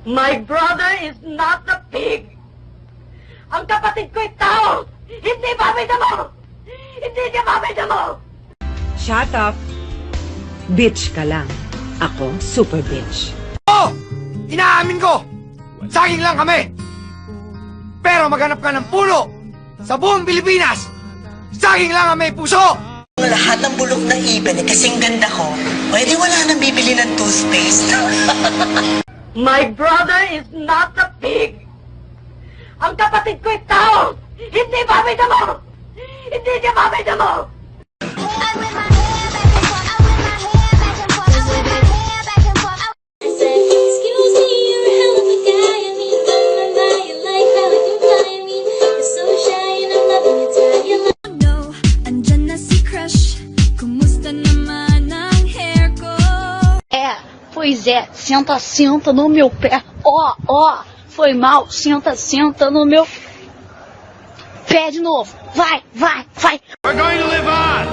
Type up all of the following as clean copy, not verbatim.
My brother is not a pig. Ang kapatid ko'y tao. Hindi babida mo. Hindi niya babida mo. Shut up. Bitch ka lang. Ako, super bitch. Oo! Inaamin ko! Saging lang kami! Pero maghanap ka ng puno sa buong Pilipinas! Saging lang ang may puso! Lahat ng bulok na ibon eh, kasing ganda ko. O edi wala nang bibili ng toothpaste. My brother is not a pig. Ang kapatid ko'y tao. Hindi babida mo. Hindi niya babida mo. Pois é, senta, senta no meu pé. Ó, ó, foi mal. Senta, senta no meu pé de novo. Vai, vai, vai. We're going to live on.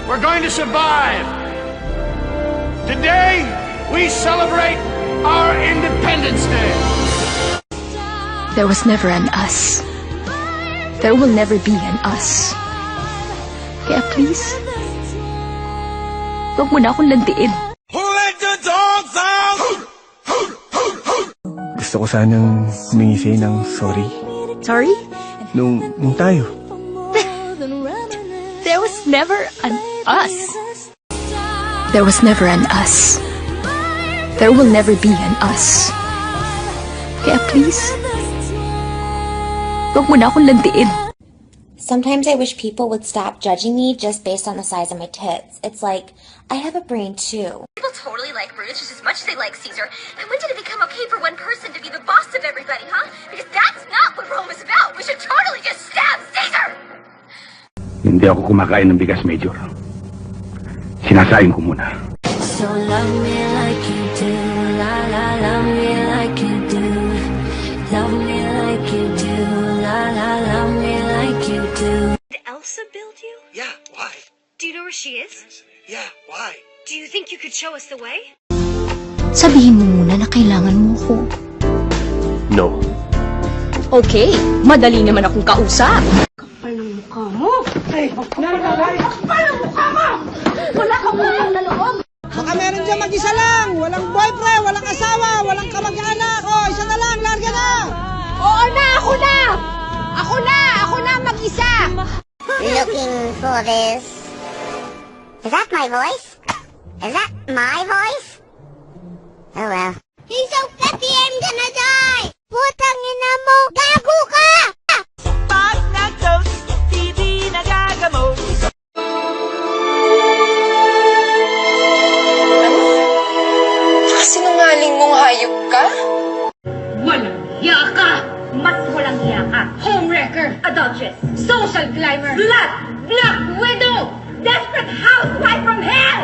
We're going to survive. Today, we celebrate our Independence Day. There was never an us. There will never be an us. Kaya please, huwag mo na akong landiin. Gusto ko sanang humingi sa'yo ng sorry. Sorry? Nung tayo. There was never an us. There was never an us. There will never be an us. Kaya please, huwag mo na akong landiin. Sometimes I wish people would stop judging me just based on the size of my tits. It's like, I have a brain too. People totally like Brutus just as much as they like Caesar. And when did it become okay for one person to be the boss of everybody, huh? Because that's not what Rome is about. We should totally just stab Caesar! Hindi ako kumakain ng bigas, Major. Sinasaing ko muna. So love me like you do, la la, love me like you do. Love me like you do, la la, love me like you do. Did Elsa build you? Yeah, why? Do you know where she is? Yeah, why? Do you think you could show us the way? Sabihin mo muna na kailangan mo ako. No. Okay, madali naman akong kausap. Kapal ng mukha mo. Ay, kapal ng mukha mo. Wala kang utang na loob. Baka meron dyan mag-isa lang. Walang boyfriend, walang asawa, walang kamag-anak. O, isa na lang, larga na. Oo na, ako na! Ako na! Ako na mag-isa! Looking for this. Is that my voice? Is that my voice? Oh well. He's so fluffy, I'm gonna die! Putang ina mo! Gago ka! Pag nag-toast, hindi nagagamot. Sinungaling mong hayop ka? Walang hiya ka! Mas walang hiya ka! Homewrecker! Adulteress! Social climber! Slut! Black widow! Desperate housewife from hell!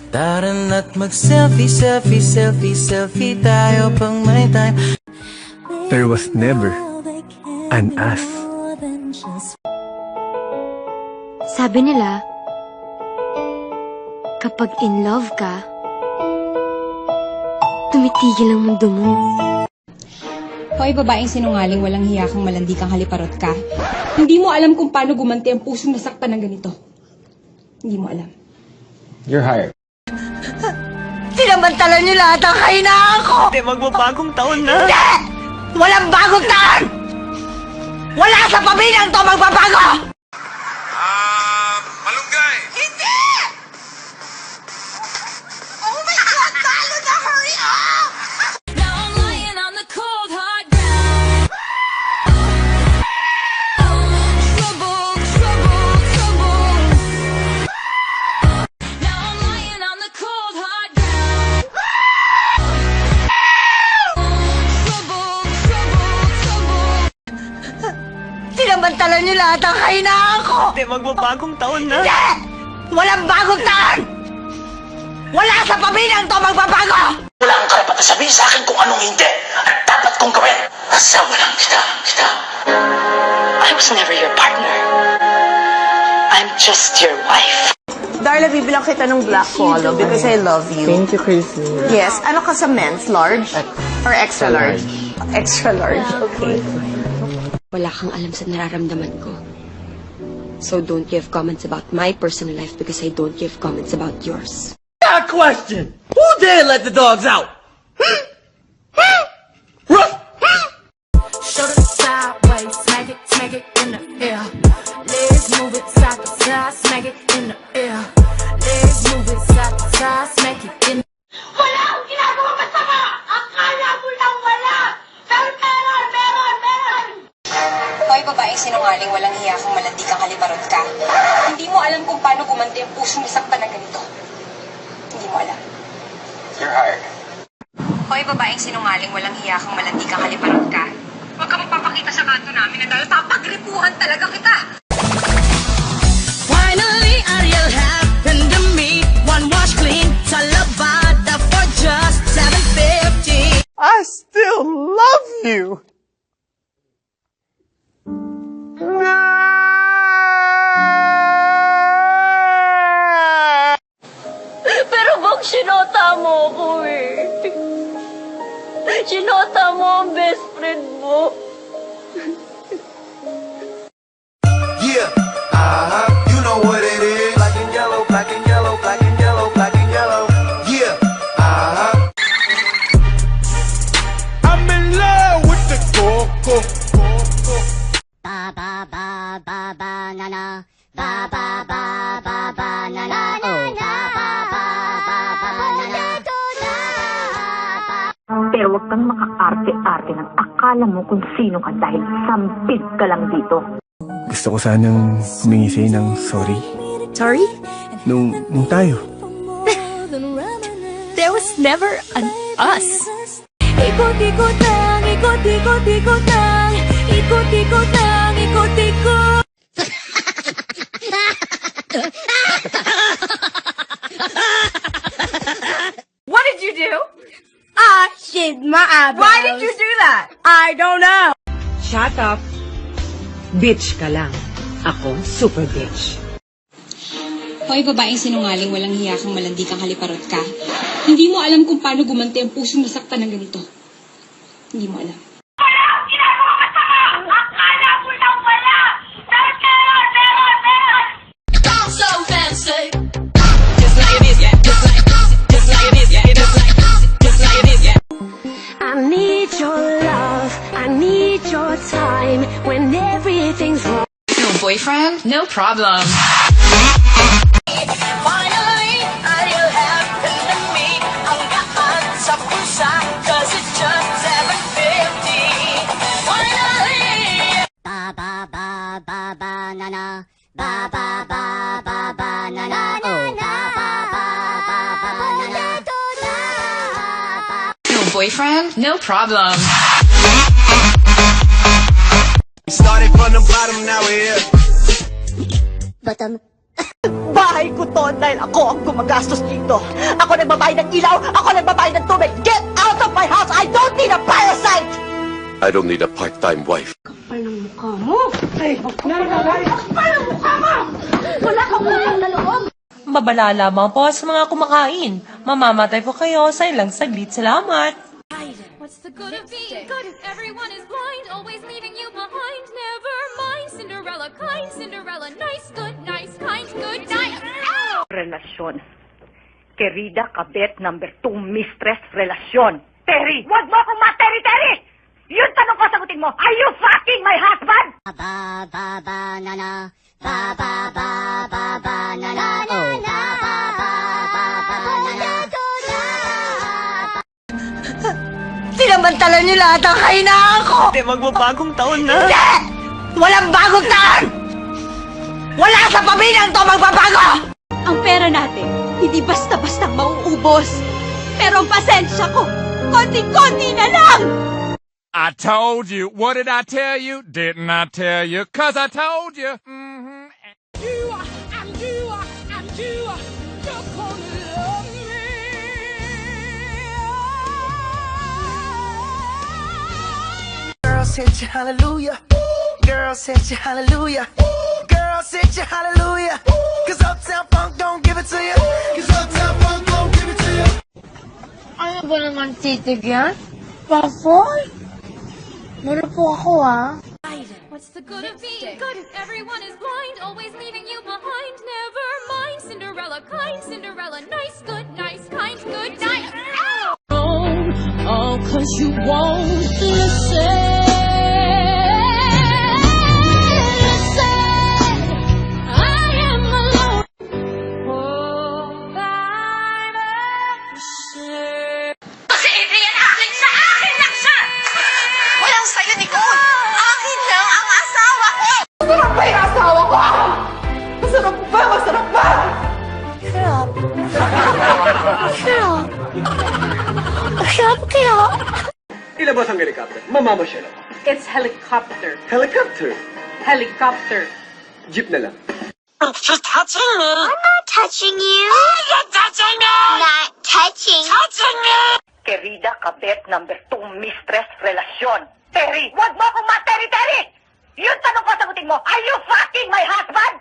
Tara na't mag-selfie, selfie, selfie, selfie tayo pang may time. There was never an us. Sabi nila, kapag in love ka, tumitigil ang mundo mo. Hoy, babaeng sinungaling, walang hiya kang malandi kang haliparot ka. Hindi mo alam kung paano gumanti ang pusong nasaktan ng ganito. Hindi mo alam. You're hired. Sinamantalan niyo lahat ang kahinaan ko. Hindi, magbabagong taon na. Hindi! Walang bagong taon! Wala sa pamilyang to magbabago! Malunggay! Hindi! Oh my God! Talo na! Hurry up! Now I'm lying on the cold hard ground. Trouble, trouble, trouble. Now I'm lying on the cold hard ground. Trouble, trouble, trouble. Sinamantalan niyo lahat ang kahinaan ko! Hindi, magbabagong taon na. Hindi! Walang bagong taon! Wala sa pamilyang to magbabago! Wala kang karapatan sabihin sa akin kung anong hindi at dapat kong gawin. Asawa lang kita. I was never your partner. I'm just your wife. Darla, bibilang kita ng black polo because I love you. Thank you, Chrissy. Yes. Ano ka sa men's? Large? Or extra large? Extra large. Okay. Wala kang alam sa nararamdaman ko. So don't give comments about my personal life because I don't give comments about yours. Got a question! Who dare let the dogs out? Show the sideways, smack it in the air. Legs move it side to side, smack it in the air. Legs move it side to side, smack it in. Wala akong ginagawa masama! Akala mo lang wala! Pero meron! Hoy, babaeng sinungaling, walang hiya kang malandi kang haliparot ka. Hindi mo alam kung paano gumanti ang pusong nasaktan na ganito. Hindi mo alam. You're hired. Hoy, babaeng sinungaling, walang hiya kang malandi kang haliparot ka. Huwag ka magpapakita sa kanto namin na dahil papagripuhan talaga kita. Finally, Ariel happened to me. One wash clean, sa Lavada for just $7.50. I still love you! Pero bang sinota mo ako eh. Sinota mo ang best friend mo. Yeah, you know what it is. Black and yellow, black and yellow, black and yellow, black and yellow. Yeah, I'm in love with the coco. Ba ba ba ba banana. Ba ba ba ba banana. Oh, ba ba ba ba banana. Pero huwag kang makaarte-arte ng akala mo kung sino ka dahil sampid ka lang dito. Gusto ko sanang humingi sa'yo ng sorry. Sorry? Nung tayo. There was never an us. Ikot-ikot lang, ikot-ikot-ikot lang. Ikot-ikot lang, ikot-ikot. What did you do? I shit my eyebrows. Why did you do that? I don't know. Shut up. Bitch ka lang. Ako, super bitch. Hoy, babaeng sinungaling, walang hiya kang malandi kang haliparot ka. Hindi mo alam kung paano gumanti ang pusong nasaktan ng ganito. Hindi mo alam. Wala akong ginagawa masama! Akala mo lang wala! Pero meron! I'm so fancy. Just like it is, yeah. Just like it is, yeah. Just like it is, yeah. I need your love, I need your time when everything's wrong. No boyfriend? No problem. Finally, Ariel happened to me. Ang gaan sa pusa, 'cause it's just $7.50. Finally! Ba ba ba ba banana. Ba ba ba ba banana. Oh, ba ba ba ba banana. No boyfriend? No problem. started from the bottom, now we're here. Bahay ko to dahil ako ang gumagastos dito. Ako nagbabayad ng ilaw, ako nagbabayad ng tubig. Get out of my house! I don't need a parasite! I don't need a part-time wife. Kapal ng mukha mo! Ay, kapal ng mukha mo! Wala kang utang na loob! Mabala lamang po sa mga kumakain. Mamamatay po kayo sa ilang saglit. Salamat! What's the good of being good if everyone is blind, always leaving you behind? Never mind, Cinderella, kind Cinderella, nice, good, kind, good, nice. Relasyon. Querida kabet number 2, mistress, relasyon. Terry! Wag mo akong ma-Terry! Yun tanong ko, sagutin mo. Are you fucking my husband? Ba ba banana. Ba ba ba ba banana. Oh, ba ba ba ba banana. Sinamantala niyo lahat ang kahinaan ko! Hindi, magbabagong taon na. Hindi! Walang bagong taon! Wala sa pamilyang to magbabago! Ang pera natin, hindi basta-bastang mauubos. Pero ang pasensya ko, konti-konti na lang! I told you. What did I tell you? Didn't I tell you? 'Cause I told you. Mm-hmm. You're gonna love me. Girls hit you hallelujah. Girls hit you hallelujah. Girls said you hallelujah. Cause Uptown Funk don't give it to you. Cause Uptown Funk don't give it to you. Ano ba naman titig yan? Pasoy? Mura po ako What's the good of being good if everyone is blind, always leaving you behind? Never mind, Cinderella, kind Cinderella, nice, good, nice, kind, good, nice. Oh, 'cause you won't listen. I am alone. Si Adrian, akin siya! Akin lang siya! Walang sa'yo, Nicole! Akin lang ang asawa ko! Masarap ba yung asawa ko? Masarap ba? Masarap ba? Sarap. Sarap. Sarap kaya. Ilabas ang helicopter. Mamamasyal ako. It's helicopter. Helicopter. Helicopter. Jeep na lang. She's touching me. I'm not touching you. Oh, you're touching me. Not touching. Touching me. Querida kabet number 2 mistress relasyon. Terry, wag mo akong ma-Terry! Yung tanong ko sagutin mo, are you fucking my husband?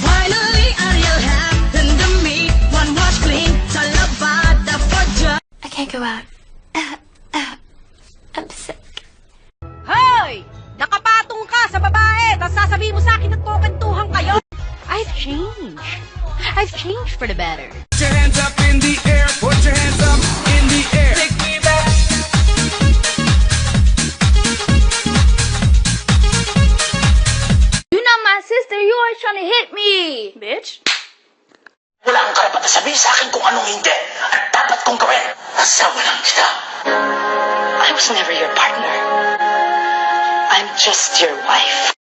Finally, Ariel happened to me. One wash clean, talabada for just. I can't go out. I'm sick. Hoy! Nakapatong ka sa babae, tapos sasabihin mo sa akin at kukentuhan kayo. I've changed. I've changed for the better. Put your hands up in the air. Put your hands up in the air. Take me back. You're not my sister. You always trying to hit me, bitch. Wala kang karapatan sabihin sa akin kung anong hindi at dapat kong gawin. Asawa lang kita. I was never your partner. I'm just your wife.